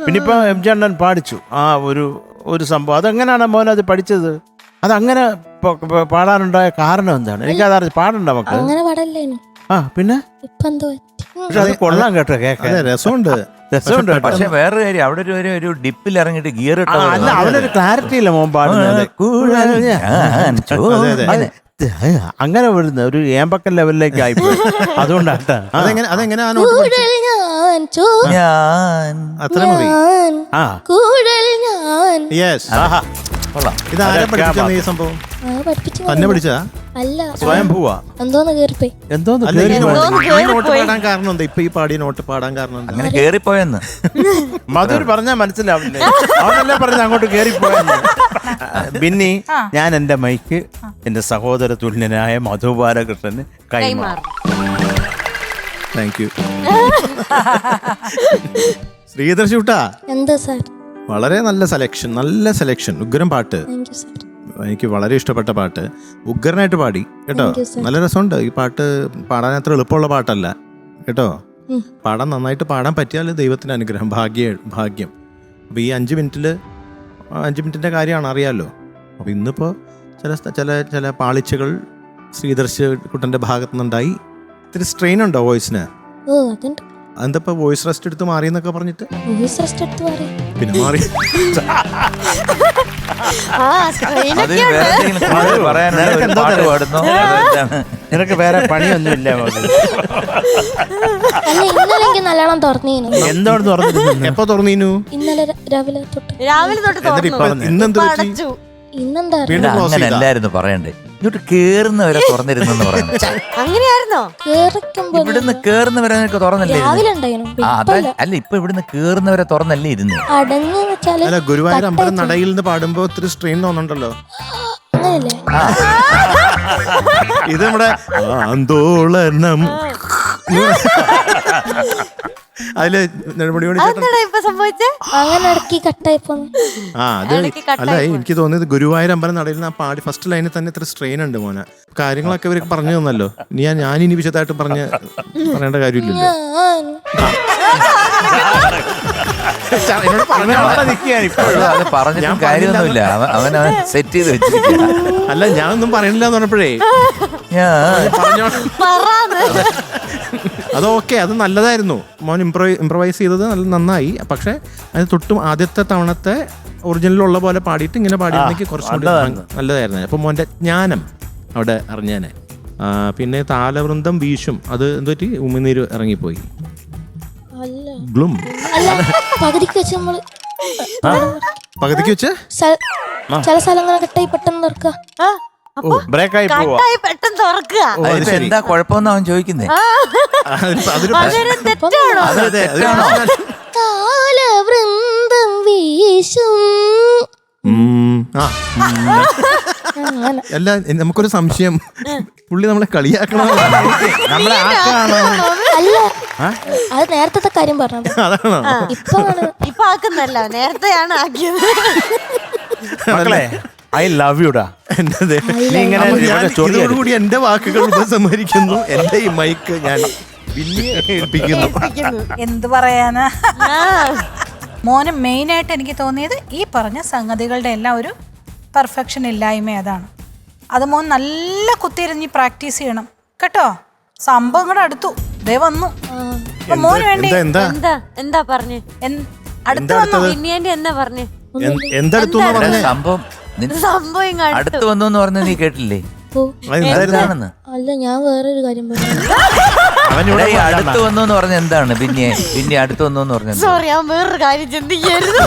പിന്നെ ഇപ്പൊ MG അണ്ണൻ പാടിച്ചു ആ ഒരു സംഭവം. അതെങ്ങനെയാണ് മോൻ അത് പഠിച്ചത്? അതങ്ങനെ പാടാനുണ്ടായ കാരണം എന്താണ്? എനിക്കത് പാടണ്ട മക്കൾ. അങ്ങനെ പാടല്ലേനു. ആ പിന്നെ പക്ഷെ അത് കൊള്ളാം കേട്ടോ, കേൾക്കാൻ രസമുണ്ട്. പക്ഷെ വേറൊരു കാര്യം, അവിടെ ഒരു ഡിപ്പിൽ ഇറങ്ങിയിട്ട് ഗിയർ ഇട്ട അല്ല, അവനൊരു ക്ലാരിറ്റി ഇല്ല മോൻ പാടുന്നത്. അങ്ങനെ വരുന്ന ഒരു ഏമ്പക്കൻ ലെവലിലേക്ക് ആയിപ്പോയി. അതുകൊണ്ടാട്ടാ. അതെങ്ങനെയാണ് അത്ര മതി. ആ ഇതാരാ പഠിപ്പിച്ചത് ഈ സംഭവം? തന്നെ പഠിച്ചതാ? അല്ല, സ്വയം പോവാ. എന്തോന്ന് കേറിപ്പോയി. നോട്ട് പാടാൻ കാരണം എന്താ? ഇപ്പൊ ഈ പാടിയ നോട്ട് പാടാൻ കാരണം എന്താ? അങ്ങനെ കേറിപ്പോയെന്ന് മധുർ പറഞ്ഞാ മനസ്സിലാവില്ലേ? അവനല്ലേ പറഞ്ഞ അങ്ങോട്ട് കേറിപ്പോയെന്ന്. പിന്നെ ഞാൻ എന്റെ മൈക്ക് എന്റെ സഹോദര തുല്യനായ മധു ബാലകൃഷ്ണന് കൈമാറും. താങ്ക് യു ശ്രീധർ ചൂട്ടാ. എന്താ സാർ? വളരെ നല്ല സെലക്ഷൻ. ഉഗ്രം പാട്ട്. എനിക്ക് വളരെ ഇഷ്ടപ്പെട്ട പാട്ട്. ഉഗ്രനായിട്ട് പാടി കേട്ടോ. നല്ല രസമുണ്ട് ഈ പാട്ട്. പാടാൻ അത്ര എളുപ്പമുള്ള പാട്ടല്ല കേട്ടോ. പാടാൻ നന്നായിട്ട് പാടാൻ പറ്റിയാൽ ദൈവത്തിന്റെ അനുഗ്രഹം, ഭാഗ്യം. അപ്പോൾ ഈ 5 മിനിറ്റിന്റെ കാര്യമാണ്, അറിയാമല്ലോ. അപ്പോൾ ഇന്നിപ്പോൾ ചില പാളിച്ചകൾ ശ്രീധർ കുട്ടൻ്റെ ഭാഗത്തു നിന്നുണ്ടായി. ഇത്തിരി സ്ട്രെയിൻ ഉണ്ടോ വോയിസിന്? എന്താ ഇപ്പൊ വോയിസ് റെസ്റ്റ് എടുത്ത് മാറി എന്നൊക്കെ പറഞ്ഞിട്ട്? പിന്നെ മാറി നിനക്ക് വേറെ പണിയൊന്നുമില്ല. നല്ലോണം തുറന്നീനു. എന്താണ് തുറന്നിരുന്നു? എപ്പോ തുറന്നീനു? ഇന്നലെ രാവിലെ തൊട്ട്. ഇന്നെന്താ അങ്ങനെയല്ലായിരുന്നു പറയണ്ടേ, ഇങ്ങോട്ട് കേറുന്നവരെ തുറന്നിരുന്നെന്ന് പറയുന്നത്. അങ്ങനെയായിരുന്നോ? ഇവിടുന്ന് കേറുന്നവരെ തുറന്നല്ലേ? അല്ല, ഇപ്പൊ ഇവിടുന്ന് കേറുന്നവരെ തുറന്നല്ലേ ഇരുന്ന്? അല്ല, ഗുരുവായൂർ അമ്പലം നടയിൽ നിന്ന് പാടുമ്പോ ഒത്തിരി സ്ട്രെയിൻ തോന്നുന്നുണ്ടല്ലോ. ഇത് നമ്മുടെ ആന്തോളനം അതില് അല്ല, എനിക്ക് തോന്നിയത് ഗുരുവായൂർ അമ്പലം നടയിൽ നിന്ന് പാടി ഫസ്റ്റ് ലൈനിൽ തന്നെ ഇത്ര സ്ട്രെയിൻ ഉണ്ട് മോനെ. കാര്യങ്ങളൊക്കെ ഇവർക്ക് പറഞ്ഞു തന്നല്ലോ. ഞാനിനി വിശദമായിട്ട് പറയേണ്ട കാര്യമില്ലല്ലോ. കാര്യമൊന്നുമില്ല, അവൻ സെറ്റ് ചെയ്ത് വെച്ചിരിക്കുക. അല്ല, ഞാനൊന്നും പറയണില്ല എന്ന് പറഞ്ഞപ്പോഴേ അതൊക്കെ അത് നല്ലതായിരുന്നു മോൻ. ഇംപ്രവൈസ് ചെയ്തത് നന്നായി. പക്ഷെ അതിന് തൊട്ടും ആദ്യത്തെ തവണത്തെ ഒറിജിനലുള്ള പോലെ പാടിയിട്ട് ഇങ്ങനെ പാടിയിരുന്നെങ്കിൽ കുറച്ചുകൂടി നല്ലതായിരുന്നു. അപ്പൊ മോന്റെ ജ്ഞാനം അവിടെ അറിഞ്ഞാനെ. പിന്നെ താലവൃന്ദം വീശും, അത് എന്തുപറ്റി? ഉമിനീര് ഇറങ്ങിപ്പോയി. പകുതിക്ക് വെച്ച് ചില സ്ഥലങ്ങൾ കെട്ടായി പെട്ടെന്ന് തുറക്കുക. എന്താ കുഴപ്പമെന്ന് അവൻ ചോദിക്കുന്നേ. താലവൃന്ദം വീശും. അല്ല, നമുക്കൊരു സംശയം, പുള്ളി നമ്മളെ കളിയാക്കണോ? നമ്മളെ ആക്കാണോ? അല്ല, അത് നേരത്തെ കാര്യം പറഞ്ഞത്. അതാണോ? ഇപ്പൊ ആക്കുന്നല്ല, നേരത്തെയാണ് ആക്കിയത്. മക്കളെ, ഐ ലവ് യുടാ. ഇതോടുകൂടി എന്റെ വാക്കുകൾ ഉപസംഹരിക്കുന്നു. എന്റെ ഈ മൈക്ക് ഞാൻ ഏൽപ്പിക്കുന്നു. എന്ത് പറയാനാ മോന്. മെയിനായിട്ട് എനിക്ക് തോന്നിയത് ഈ പറഞ്ഞ സംഗതികളുടെ എല്ലാം ഒരു പെർഫെക്ഷൻ ഇല്ലായ്മ. അതാണ് അത്. മോൻ നല്ല കുത്തിയിരുന്ന് പ്രാക്ടീസ് ചെയ്യണം കേട്ടോ. സംഭവം കൂടെ അടുത്തു ദേ വന്നു. മോന് വേണ്ടി എന്താ പറഞ്ഞേ? അടുത്ത് വന്നു. എന്നാ പറഞ്ഞേ? സംഭവം അടുത്ത് വന്നു എന്ന് പറഞ്ഞ നീ കേട്ടില്ലേ? അല്ല, ഞാൻ വേറൊരു കാര്യം പറഞ്ഞു. അടുത്ത് വന്നു എന്ന് പറഞ്ഞ എന്താണ്? പിന്നെ അടുത്ത് വന്നു എന്ന് പറഞ്ഞ സോറി, ഞാൻ വേറൊരു കാര്യം ചിന്തിക്കായിരുന്നു.